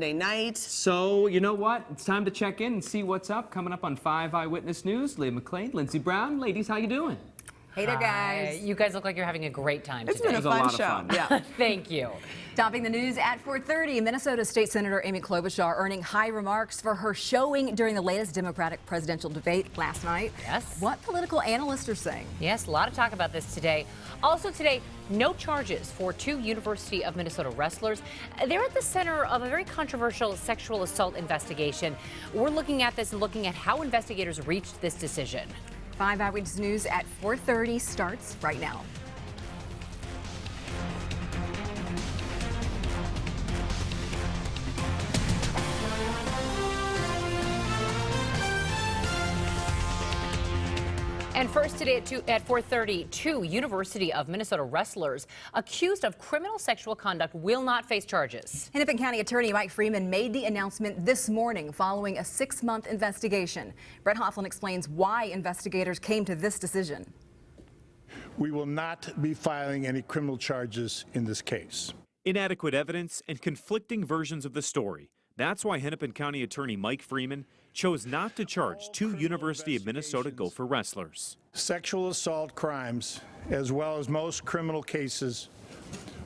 Night. So, you know what? It's time to check in and see what's up. Coming up on 5 Eyewitness News, Leah McLean, Lindsey Brown. Ladies, how you doing? Hey there, guys. You guys look like you're having a great time today. It's been a fun show. Yeah. Thank you. Topping the news at 4:30, Minnesota State Senator Amy Klobuchar earning high remarks for her showing during the latest Democratic presidential debate last night. Yes. What political analysts are saying. Yes, a lot of talk about this today. Also today, no charges for two University of Minnesota wrestlers. They're at the center of a very controversial sexual assault investigation. We're looking at this and looking at how investigators reached this decision. 5 Eyewitness News at 4:30 starts right now. And first today at 4:30, two University of Minnesota wrestlers accused of criminal sexual conduct will not face charges. Hennepin County Attorney Mike Freeman made the announcement this morning following a 6-month investigation. Brett Hofflin explains why investigators came to this decision. We will not be filing any criminal charges in this case. Inadequate evidence and conflicting versions of the story. That's why Hennepin County Attorney Mike Freeman chose not to charge two University of Minnesota Gopher wrestlers. Sexual assault crimes, as well as most criminal cases,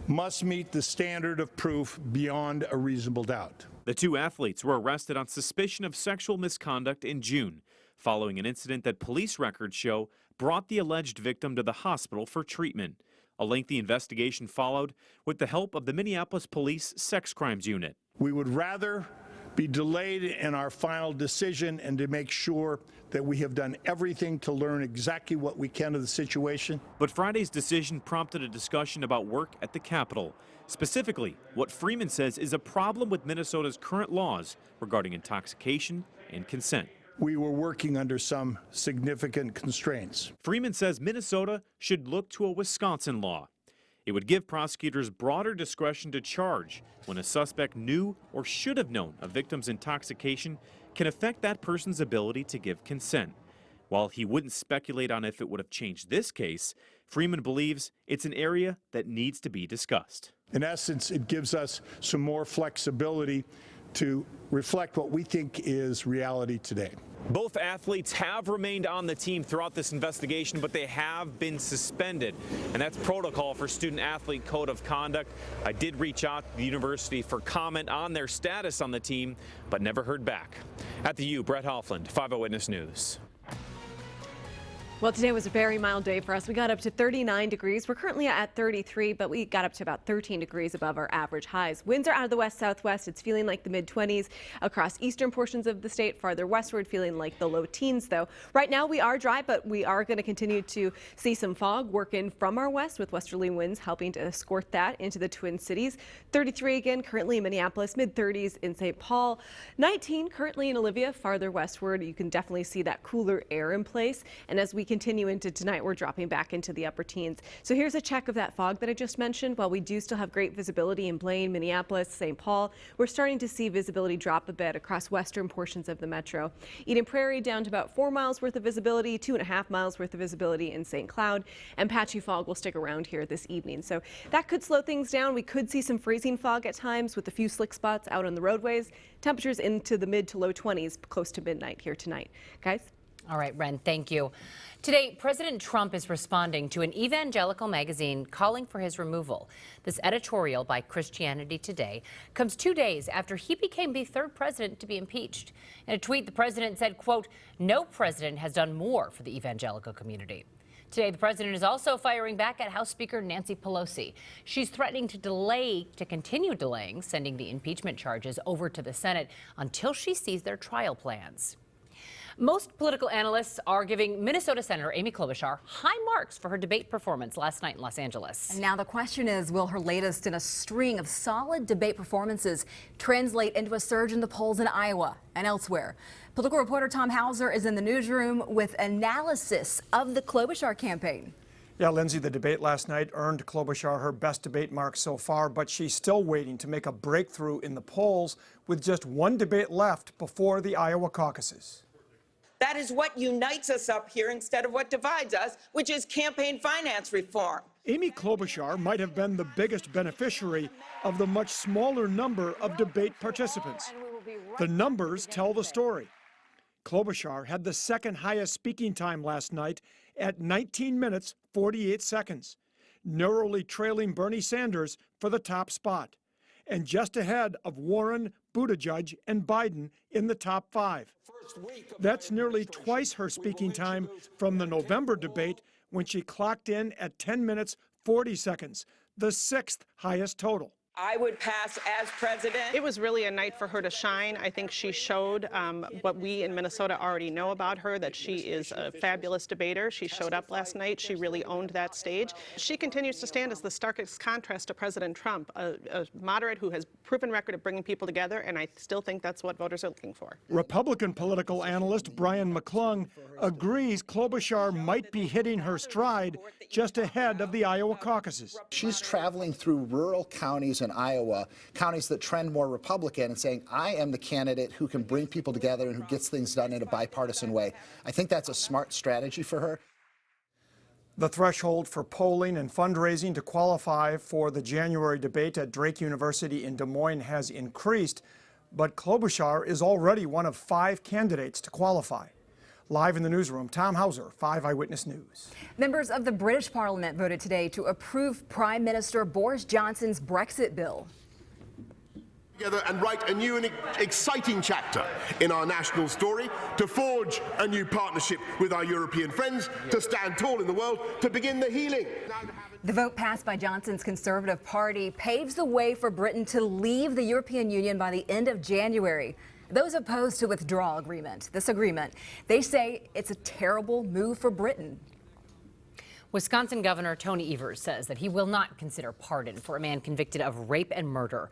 must meet the standard of proof beyond a reasonable doubt. The two athletes were arrested on suspicion of sexual misconduct in June, following an incident that police records show brought the alleged victim to the hospital for treatment. A lengthy investigation followed with the help of the Minneapolis Police Sex Crimes Unit. We would rather be delayed in our final decision and to make sure that we have done everything to learn exactly what we can of the situation. But Friday's decision prompted a discussion about work at the Capitol. Specifically, what Freeman says is a problem with Minnesota's current laws regarding intoxication and consent. We were working under some significant constraints. Freeman says Minnesota should look to a Wisconsin law. It would give prosecutors broader discretion to charge when a suspect knew or should have known a victim's intoxication can affect that person's ability to give consent. While he wouldn't speculate on if it would have changed this case, Freeman believes it's an area that needs to be discussed. In essence, it gives us some more flexibility to reflect what we think is reality today. Both athletes have remained on the team throughout this investigation, but they have been suspended, and that's protocol for student-athlete code of conduct. I did reach out to the university for comment on their status on the team, but never heard back. At the U, Brett Hoffland, 5 Eyewitness News. Well, today was a very mild day for us. We got up to 39 degrees. We're currently at 33, but we got up to about 13 degrees above our average highs. Winds are out of the west-southwest. It's feeling like the mid-20s across eastern portions of the state. Farther westward, feeling like the low teens, though. Right now, we are dry, but we are going to continue to see some fog work in from our west, with westerly winds helping to escort that into the Twin Cities. 33 again, currently in Minneapolis, mid-30s in St. Paul. 19 currently in Olivia. Farther westward, you can definitely see that cooler air in place. And as we continue into tonight, we're dropping back into the upper teens. So here's a check of that fog that I just mentioned. While we do still have great visibility in Blaine, Minneapolis, St. Paul, we're starting to see visibility drop a bit across western portions of the metro. Eden Prairie down to about 4 miles worth of visibility, 2.5 miles worth of visibility in St. Cloud, and patchy fog will stick around here this evening. So that could slow things down. We could see some freezing fog at times with a few slick spots out on the roadways. Temperatures into the mid to low 20s close to midnight here tonight. Guys? All right, Ren, thank you. Today, President Trump is responding to an evangelical magazine calling for his removal. This editorial by Christianity Today comes 2 days after he became the third president to be impeached. In a tweet, the president said, quote, "No president has done more for the evangelical community." Today, the president is also firing back at House Speaker Nancy Pelosi. She's threatening to continue delaying sending the impeachment charges over to the Senate until she sees their trial plans. Most political analysts are giving Minnesota Senator Amy Klobuchar high marks for her debate performance last night in Los Angeles. And now the question is, will her latest in a string of solid debate performances translate into a surge in the polls in Iowa and elsewhere? Political reporter Tom Hauser is in the newsroom with analysis of the Klobuchar campaign. Yeah, Lindsay, the debate last night earned Klobuchar her best debate mark so far, but she's still waiting to make a breakthrough in the polls with just one debate left before the Iowa caucuses. That is what unites us up here instead of what divides us, which is campaign finance reform. Amy Klobuchar might have been the biggest beneficiary of the much smaller number of debate participants. The numbers tell the story. Klobuchar had the second highest speaking time last night at 19 minutes, 48 seconds, narrowly trailing Bernie Sanders for the top spot, and just ahead of Warren, Buttigieg, and Biden in the top 5. That's nearly twice her speaking time from the November debate, when she clocked in at 10 minutes, 40 seconds, the 6th highest total. I would pass as president. It was really a night for her to shine. I think she showed what we in Minnesota already know about her, that she is a fabulous debater. She showed up last night. She really owned that stage. She continues to stand as the starkest contrast to President Trump, a moderate who has proven record of bringing people together, and I still think that's what voters are looking for. Republican political analyst Brian McClung agrees Klobuchar might be hitting her stride just ahead of the Iowa caucuses. She's traveling through rural counties in Iowa, counties that trend more Republican, and saying, I am the candidate who can bring people together and who gets things done in a bipartisan way. I think that's a smart strategy for her. The threshold for polling and fundraising to qualify for the January debate at Drake University in Des Moines has increased, but Klobuchar is already one of 5 candidates to qualify. Live in the newsroom, Tom Hauser, 5 Eyewitness News. Members of the British Parliament voted today to approve Prime Minister Boris Johnson's Brexit bill. Together and write a new and exciting chapter in our national story, to forge a new partnership with our European friends, to stand tall in the world, to begin the healing. The vote passed by Johnson's Conservative Party paves the way for Britain to leave the European Union by the end of January. Those opposed to this agreement, they say it's a terrible move for Britain. Wisconsin Governor Tony Evers says that he will not consider pardon for a man convicted of rape and murder.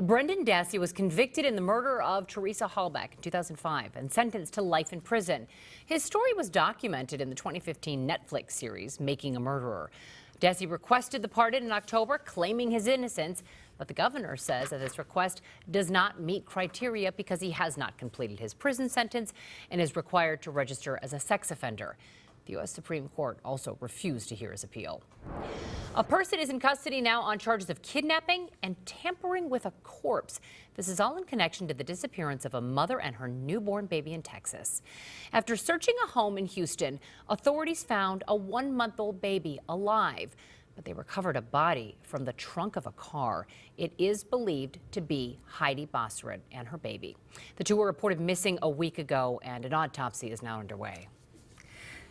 Brendan Dassey was convicted in the murder of Teresa Hallback in 2005 and sentenced to life in prison. His story was documented in the 2015 Netflix series, Making a Murderer. Dassey requested the pardon in October, claiming his innocence, but the governor says that this request does not meet criteria because he has not completed his prison sentence and is required to register as a sex offender. The U.S. Supreme Court also refused to hear his appeal. A person is in custody now on charges of kidnapping and tampering with a corpse. This is all in connection to the disappearance of a mother and her newborn baby in Texas. After searching a home in Houston, authorities found a 1-month-old baby alive, but they recovered a body from the trunk of a car. It is believed to be Heidi Bosserin and her baby. The two were reported missing a week ago, and an autopsy is now underway.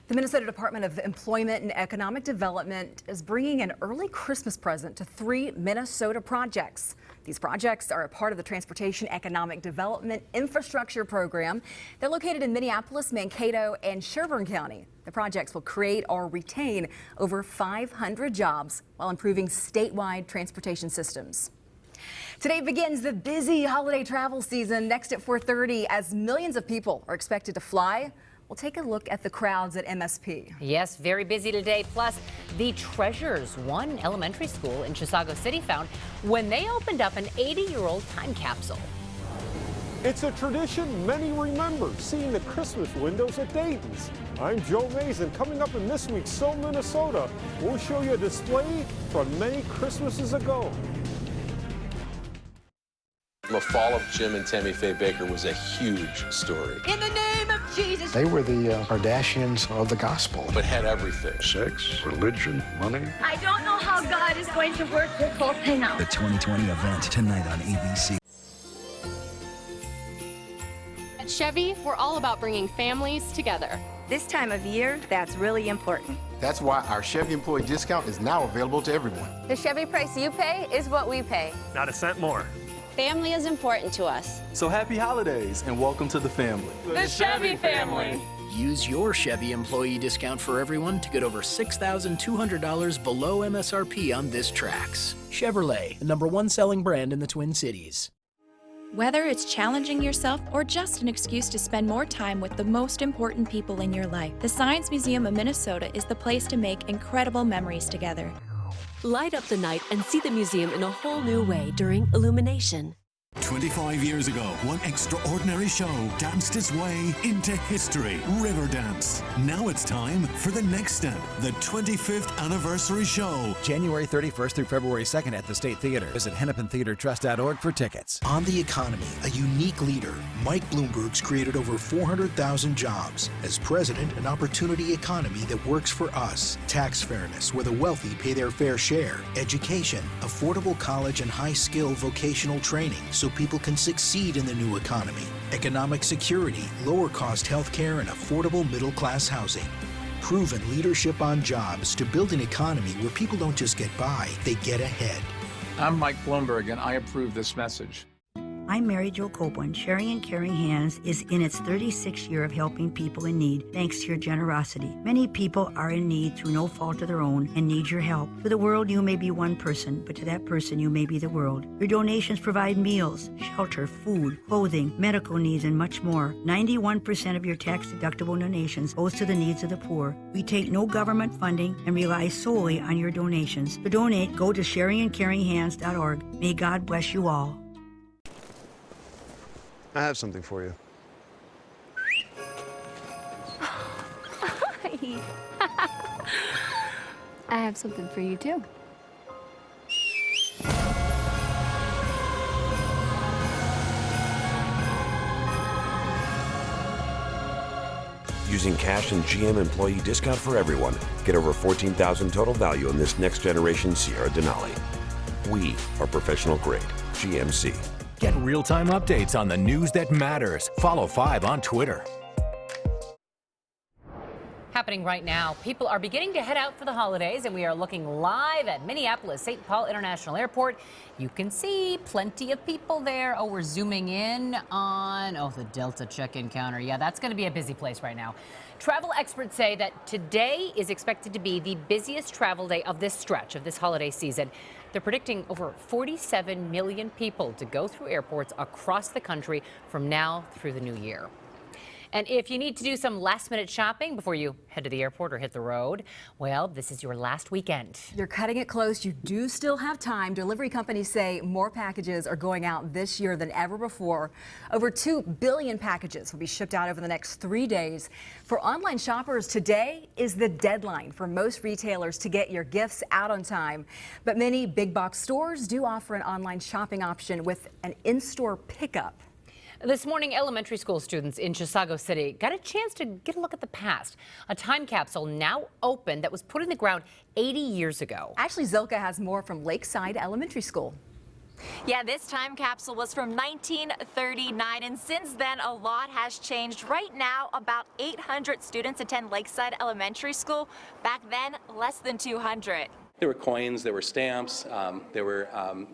The Minnesota Department of Employment and Economic Development is bringing an early Christmas present to 3 Minnesota projects. These projects are a part of the Transportation Economic Development Infrastructure Program. They're located in Minneapolis, Mankato, and Sherburne County. The projects will create or retain over 500 jobs while improving statewide transportation systems. Today begins the busy holiday travel season. Next at 4:30, as millions of people are expected to fly, we'll take a look at the crowds at MSP. Yes, very busy today. Plus, the treasures one elementary school in Chisago City found when they opened up an 80-year-old time capsule. It's a tradition many remember, seeing the Christmas windows at Dayton's. I'm Joe Mason. Coming up in this week's So Minnesota, we'll show you a display from many Christmases ago. The fall of Jim and Tammy Faye Baker was a huge story. In the name of Jesus. They were the Kardashians of the gospel. But had everything. Sex, religion, money. I don't know how God is going to work this whole thing out. The 2020 event tonight on ABC. At Chevy, we're all about bringing families together. This time of year, that's really important. That's why our Chevy employee discount is now available to everyone. The Chevy price you pay is what we pay. Not a cent more. Family is important to us. So happy holidays and welcome to the family. The Chevy family. Use your Chevy employee discount for everyone to get over $6,200 below MSRP on this Trax. Chevrolet, the #1 selling brand in the Twin Cities. Whether it's challenging yourself or just an excuse to spend more time with the most important people in your life, the Science Museum of Minnesota is the place to make incredible memories together. Light up the night and see the museum in a whole new way during Illumination. 25 years ago, one extraordinary show danced its way into history, Riverdance. Now it's time for the next step, the 25th anniversary show. January 31st through February 2nd at the State Theater. Visit hennepintheatertrust.org for tickets. On the economy, a unique leader, Mike Bloomberg's created over 400,000 jobs. As president, an opportunity economy that works for us. Tax fairness, where the wealthy pay their fair share. Education, affordable college and high-skill vocational training so people can succeed in the new economy. Economic security, lower-cost health care, and affordable middle-class housing. Proven leadership on jobs to build an economy where people don't just get by, they get ahead. I'm Mike Bloomberg, and I approve this message. I'm Mary Jo Copeland. Sharing and Caring Hands is in its 36th year of helping people in need, thanks to your generosity. Many people are in need through no fault of their own and need your help. To the world, you may be one person, but to that person, you may be the world. Your donations provide meals, shelter, food, clothing, medical needs, and much more. 91% of your tax-deductible donations goes to the needs of the poor. We take no government funding and rely solely on your donations. To donate, go to sharingandcaringhands.org. May God bless you all. I have something for you. I have something for you too. Using cash and GM employee discount for everyone, get over $14,000 total value on this next generation Sierra Denali. We are professional grade. GMC. Get real-time updates on the news that matters. Follow 5 on Twitter. Happening right now, people are beginning to head out for the holidays, and we are looking live at Minneapolis St. Paul International Airport. You can see plenty of people there. Oh, we're zooming in on, the Delta check-in counter. Yeah, that's going to be a busy place right now. Travel experts say that today is expected to be the busiest travel day of this stretch of this holiday season. They're predicting over 47 million people to go through airports across the country from now through the new year. And if you need to do some last-minute shopping before you head to the airport or hit the road, well, this is your last weekend. You're cutting it close. You do still have time. Delivery companies say more packages are going out this year than ever before. Over 2 billion packages will be shipped out over the next 3 days. For online shoppers, today is the deadline for most retailers to get your gifts out on time. But many big box stores do offer an online shopping option with an in-store pickup. This morning, elementary school students in Chisago City got a chance to get a look at the past. A time capsule now open that was put in the ground 80 years ago. Ashley Zilka has more from Lakeside Elementary School. Yeah, this time capsule was from 1939, and since then a lot has changed. Right now, about 800 students attend Lakeside Elementary School. Back then, less than 200. There were coins, there were stamps, there were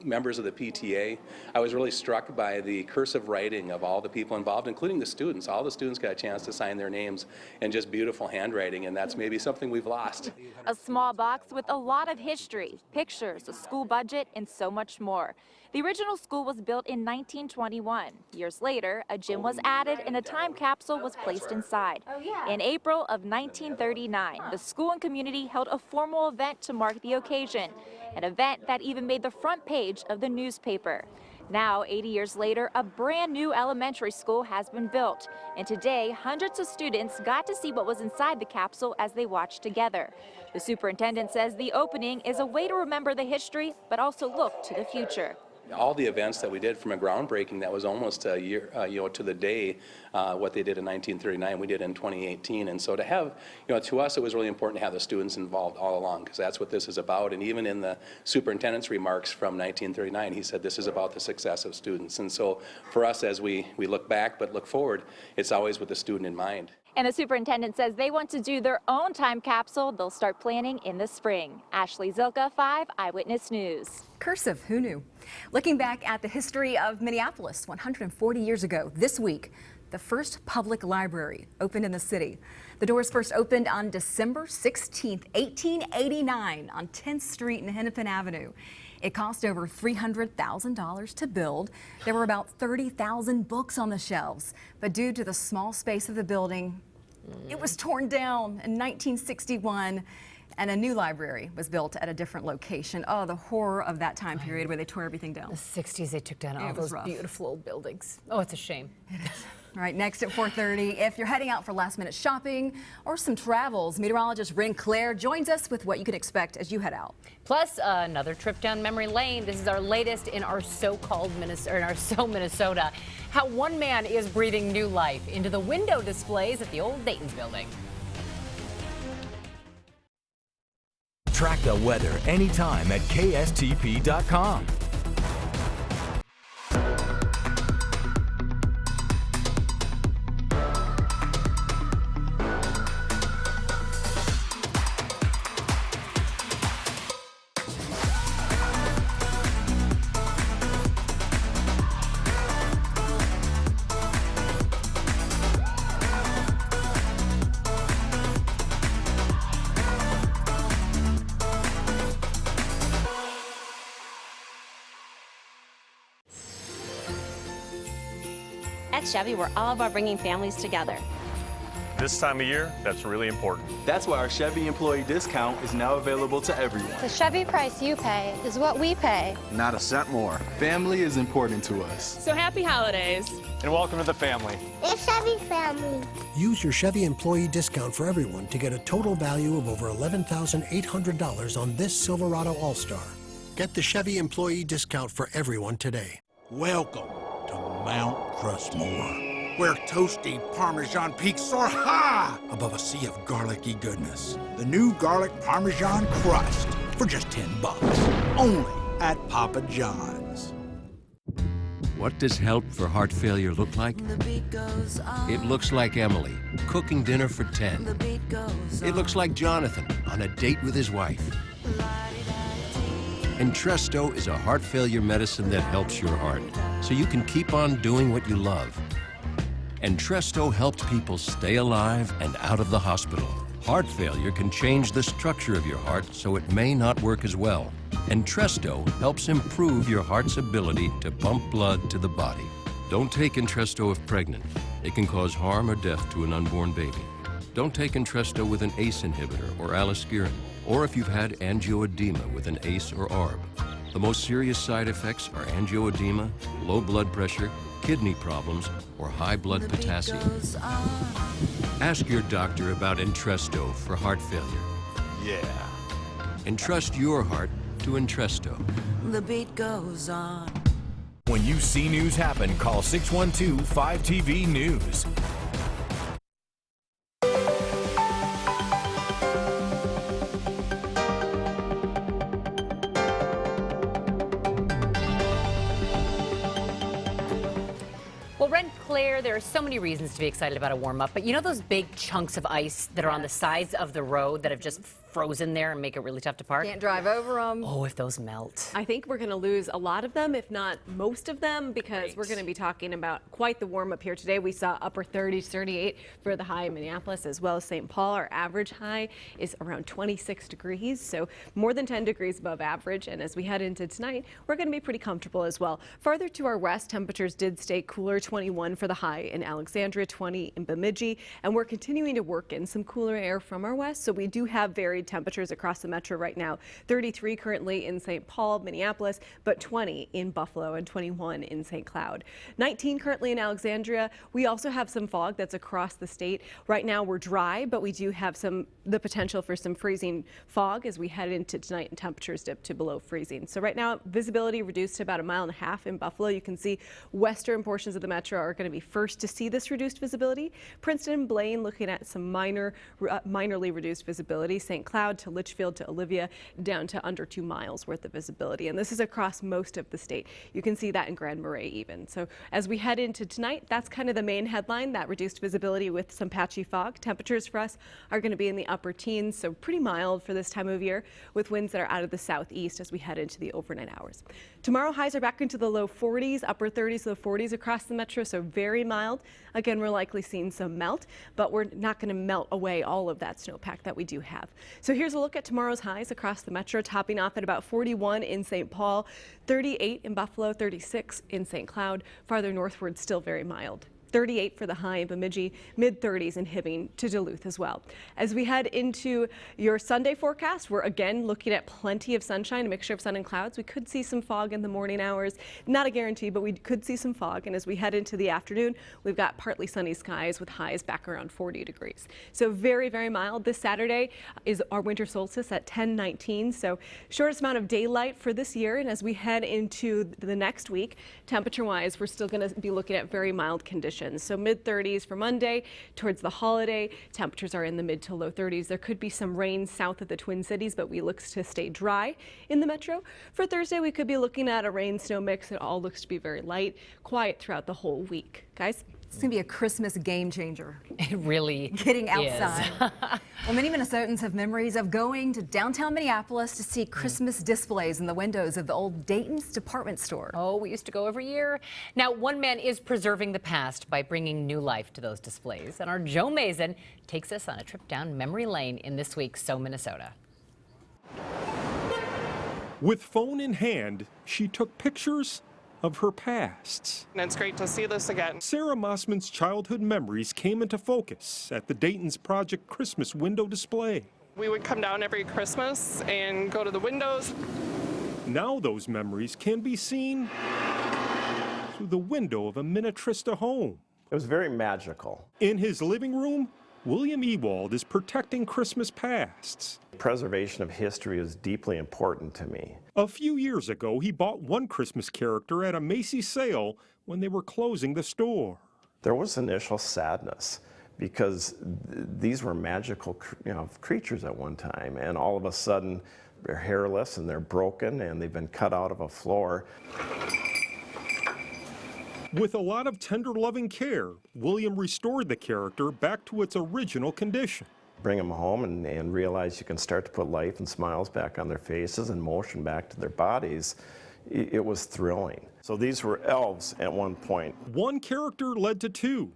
members of the PTA. I was really struck by the cursive writing of all the people involved, including the students. All the students got a chance to sign their names, and just beautiful handwriting, and that's maybe something we've lost. A small box with a lot of history, pictures, a school budget, and so much more. The original school was built in 1921. Years later, a gym was added and a time capsule was placed inside. In April of 1939, the school and community held a formal event to mark the occasion, an event that even made the front page of the newspaper. Now, 80 years later, a brand new elementary school has been built, and today hundreds of students got to see what was inside the capsule as they watched together. The superintendent says the opening is a way to remember the history, but also look to the future. All the events that we did, from a groundbreaking that was almost a year, to the day, what they did in 1939, we did in 2018. And so to have, to us, it was really important to have the students involved all along, because that's what this is about. And even in the superintendent's remarks from 1939, he said this is about the success of students. And so for us, as we look back but look forward, it's always with the student in mind. And the superintendent says they want to do their own time capsule. They'll start planning in the spring. Ashley Zilka, 5 Eyewitness News. Cursive, who knew? Looking back at the history of Minneapolis, 140 years ago this week, the first public library opened in the city. The doors first opened on December 16, 1889 on 10th Street and Hennepin Avenue. It cost over $300,000 to build. There were about 30,000 books on the shelves, but due to the small space of the building, it was torn down in 1961. And a new library was built at a different location. Oh, the horror of that time period where they tore everything down. The 60s, they took down all those beautiful old buildings. Oh, it's a shame. It is. All right, next at 4:30, if you're heading out for last-minute shopping or some travels, meteorologist Ren Claire joins us with what you can expect as you head out. Plus, another trip down memory lane. This is our latest in our so-called Minnesota. How one man is breathing new life into the window displays at the old Dayton's building. Track the weather anytime at KSTP.com. At Chevy, we're all about bringing families together. This time of year, that's really important. That's why our Chevy employee discount is now available to everyone. The Chevy price you pay is what we pay. Not a cent more. Family is important to us. So happy holidays. And welcome to the family. The Chevy family. Use your Chevy employee discount for everyone to get a total value of over $11,800 on this Silverado All-Star. Get the Chevy employee discount for everyone today. Welcome to Mount Crushmore, where toasty Parmesan peaks soar high above a sea of garlicky goodness. The new garlic Parmesan crust for just $10, only at Papa John's. What does help for heart failure look like? It looks like Emily cooking dinner for 10. It looks like Jonathan on a date with his wife. Entresto is a heart failure medicine that helps your heart, so you can keep on doing what you love. Entresto helps people stay alive and out of the hospital. Heart failure can change the structure of your heart, so it may not work as well. Entresto helps improve your heart's ability to pump blood to the body. Don't take Entresto if pregnant. It can cause harm or death to an unborn baby. Don't take Entresto with an ACE inhibitor or aliskiren, or if you've had angioedema with an ACE or ARB. The most serious side effects are angioedema, low blood pressure, kidney problems, or high blood potassium. Ask your doctor about Entresto for heart failure. Yeah. Entrust your heart to Entresto. The beat goes on. When you see news happen, call 612-5TV News. Well, Ren Claire, there are so many reasons to be excited about a warm-up, but you know those big chunks of ice that are on the sides of the road that have just frozen there and make it really tough to park? Can't drive over them. Oh, if those melt. I think we're going to lose a lot of them, if not most of them, because we're going to be talking about quite the warm up here today. We saw upper 30s, 38 for the high in Minneapolis as well as St. Paul. Our average high is around 26 degrees, so more than 10 degrees above average. And as we head into tonight, we're going to be pretty comfortable as well. Farther to our west, temperatures did stay cooler, 21 for the high in Alexandria, 20 in Bemidji, and we're continuing to work in some cooler air from our west, so we do have varied temperatures across the metro right now. 33 currently in St. Paul, Minneapolis, but 20 in Buffalo and 21 in St. Cloud. 19 currently in Alexandria. We also have some fog that's across the state. Right now we're dry, but we do have the potential for some freezing fog as we head into tonight and temperatures dip to below freezing. So right now visibility reduced to about 1.5 miles in Buffalo. You can see western portions of the metro are going to be first to see this reduced visibility. Princeton and Blaine looking at some minorly reduced visibility. St. Cloud to Litchfield to Olivia down to under 2 miles worth of visibility. And this is across most of the state. You can see that in Grand Marais even. So as we head into tonight, that's kind of the main headline, that reduced visibility with some patchy fog. Temperatures for us are going to be in the upper teens, so pretty mild for this time of year with winds that are out of the southeast as we head into the overnight hours. Tomorrow highs are back into the low 40s, upper 30s, low 40s across the metro, so very mild. Again, we're likely seeing some melt, but we're not going to melt away all of that snowpack that we do have. So here's a look at tomorrow's highs across the metro, topping off at about 41 in St. Paul, 38 in Buffalo, 36 in St. Cloud. Farther northward, still very mild. 38 for the high in Bemidji, mid-30s in Hibbing to Duluth as well. As we head into your Sunday forecast, we're again looking at plenty of sunshine, a mixture of sun and clouds. We could see some fog in the morning hours. Not a guarantee, but we could see some fog. And as we head into the afternoon, we've got partly sunny skies with highs back around 40 degrees. So very, very mild. This Saturday is our winter solstice at 10:19. So shortest amount of daylight for this year. And as we head into the next week, temperature-wise, we're still going to be looking at very mild conditions. So mid-30s for Monday. Towards the holiday, temperatures are in the mid to low 30s. There could be some rain south of the Twin Cities, but we look to stay dry in the metro. For Thursday, we could be looking at a rain-snow mix. It all looks to be very light, quiet throughout the whole week. Guys? It's going to be a Christmas game changer. It really Getting outside. Well, many Minnesotans have memories of going to downtown Minneapolis to see Christmas displays in the windows of the old Dayton's department store. Oh, we used to go every year. Now, one man is preserving the past by bringing new life to those displays. And our Joe Mason takes us on a trip down memory lane in this week's So Minnesota. With phone in hand, she took pictures of her pasts. And it's great to see this again. Sarah Mossman's childhood memories came into focus at the Dayton's Project Christmas window display. We would come down every Christmas and go to the windows. Now those memories can be seen through the window of a Minnetrista home. It was very magical. In his living room, William Ewald is protecting Christmas pasts. Preservation of history is deeply important to me. A few years ago, he bought one Christmas character at a Macy's sale when they were closing the store. There was initial sadness because these were magical, creatures at one time, and all of a sudden they're hairless and they're broken and they've been cut out of a floor. With a lot of tender, loving care, William restored the character back to its original condition. Bring them home and realize you can start to put life and smiles back on their faces and motion back to their bodies. It was thrilling. So these were elves at one point. One character led to two.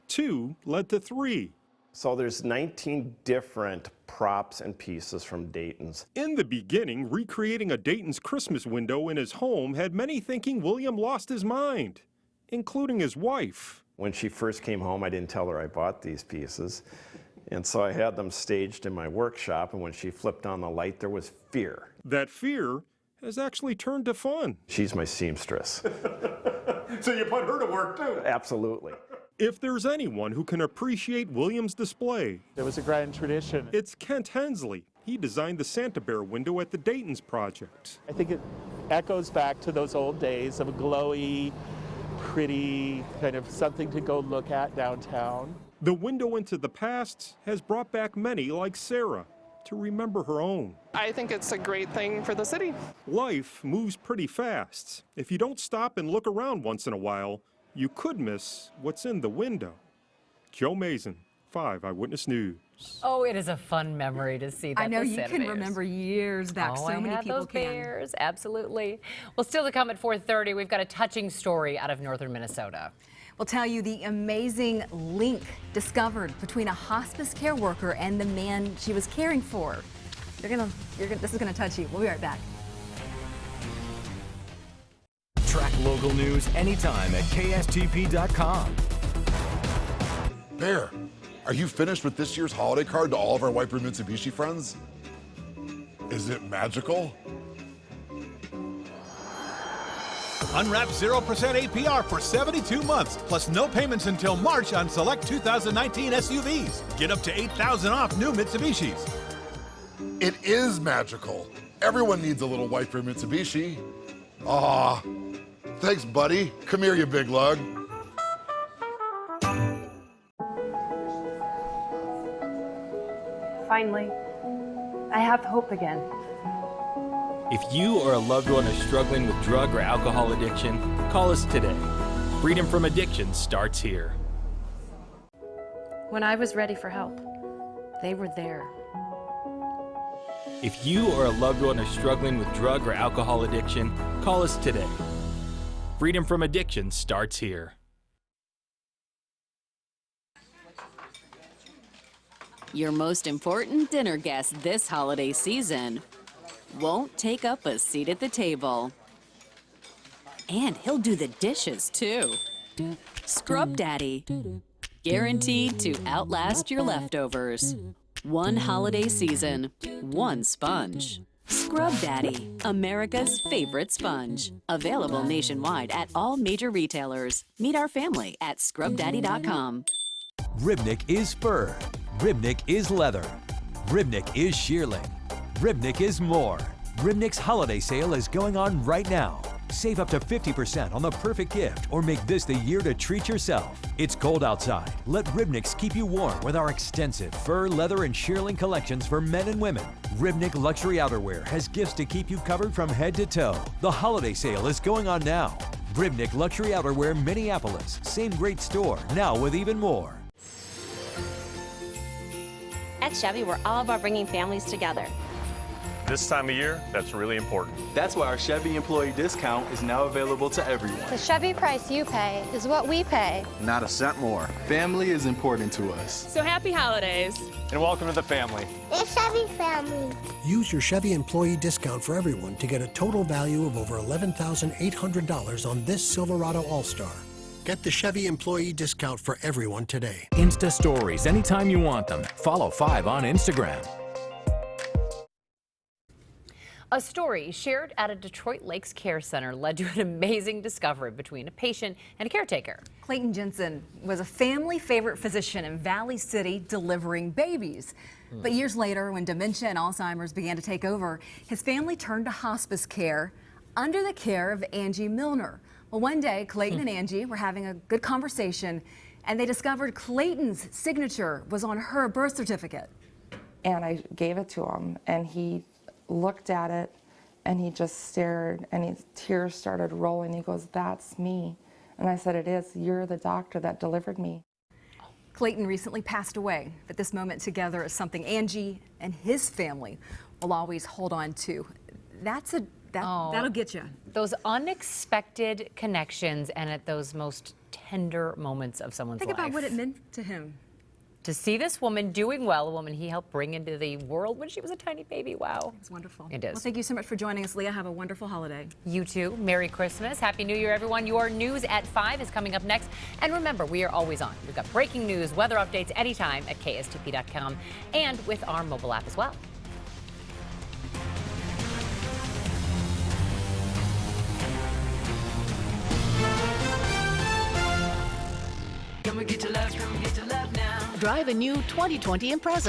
Two led to three. So there's 19 different props and pieces from Dayton's. In the beginning, recreating a Dayton's Christmas window in his home had many thinking William lost his mind, including his wife. When she first came home, I didn't tell her I bought these pieces. And so I had them staged in my workshop, and when she flipped on the light, there was fear. That fear has actually turned to fun. She's my seamstress. So you put her to work too? Absolutely. If there's anyone who can appreciate William's display, It was a grand tradition. it's Kent Hensley. He designed the Santa Bear window at the Dayton's Project. I think it echoes back to those old days of a glowy, pretty, kind of something to go look at downtown. The window into the past has brought back many like Sarah to remember her own. I think it's a great thing for the city. Life moves pretty fast. If you don't stop and look around once in a while, you could miss what's in the window. Joe Mason, 5 Eyewitness News. Oh, it is a fun memory to see that. I know the you Santa can Bears. remember years back. Oh, So I many had people those can. Bears, absolutely. Well, still to come at 4:30, we've got a touching story out of northern Minnesota. We'll tell you the amazing link discovered between a hospice care worker and the man she was caring for. This is gonna touch you. We'll be right back. Track local news anytime at KSTP.com. Bear, are you finished with this year's holiday card to all of our White Brew Mitsubishi friends? Is it magical? Unwrap 0% APR for 72 months, plus no payments until March on select 2019 SUVs. Get up to $8,000 off new Mitsubishis. It is magical. Everyone needs a little White Brew Mitsubishi. Aw, thanks, buddy. Come here, you big lug. Finally, I have hope again. If you or a loved one are struggling with drug or alcohol addiction, call us today. Freedom from addiction starts here. When I was ready for help, they were there. If you or a loved one are struggling with drug or alcohol addiction, call us today. Freedom from addiction starts here. Your most important dinner guest this holiday season won't take up a seat at the table. And he'll do the dishes, too. Scrub Daddy. Guaranteed to outlast your leftovers. One holiday season, one sponge. Scrub Daddy, America's favorite sponge. Available nationwide at all major retailers. Meet our family at scrubdaddy.com. Ribnick is fur. Ribnick is leather. Ribnick is shearling. Ribnick is more. Ribnick's holiday sale is going on right now. Save up to 50% on the perfect gift or make this the year to treat yourself. It's cold outside. Let Ribnick's keep you warm with our extensive fur, leather, and shearling collections for men and women. Ribnick Luxury Outerwear has gifts to keep you covered from head to toe. The holiday sale is going on now. Ribnick Luxury Outerwear, Minneapolis. Same great store, now with even more. At Chevy, we're all about bringing families together. This time of year, that's really important. That's why our Chevy employee discount is now available to everyone. The Chevy price you pay is what we pay. Not a cent more. Family is important to us. So happy holidays. And welcome to the family. The Chevy family. Use your Chevy employee discount for everyone to get a total value of over $11,800 on this Silverado All-Star. Get the Chevy employee discount for everyone today. Insta stories anytime you want them. Follow 5 on Instagram. A story shared at a Detroit Lakes Care Center led to an amazing discovery between a patient and a caretaker. Clayton Jensen was a family favorite physician in Valley City delivering babies. But years later, when dementia and Alzheimer's began to take over, his family turned to hospice care under the care of Angie Milner. Well, one day, Clayton and Angie were having a good conversation, and they discovered Clayton's signature was on her birth certificate. And I gave it to him, and he looked at it, and he just stared, and his tears started rolling. He goes, "That's me." And I said, "It is. You're the doctor that delivered me." Clayton recently passed away, but this moment together is something Angie and his family will always hold on to. That'll get you. Those unexpected connections and at those most tender moments of someone's life. Think about what it meant to him. To see this woman doing well, a woman he helped bring into the world when she was a tiny baby. Wow. It's wonderful. It is. Well, thank you so much for joining us, Leah. Have a wonderful holiday. You too. Merry Christmas. Happy New Year, everyone. Your news at 5 is coming up next. And remember, we are always on. We've got breaking news, weather updates anytime at KSTP.com and with our mobile app as well. Drive a new 2020 Impreza.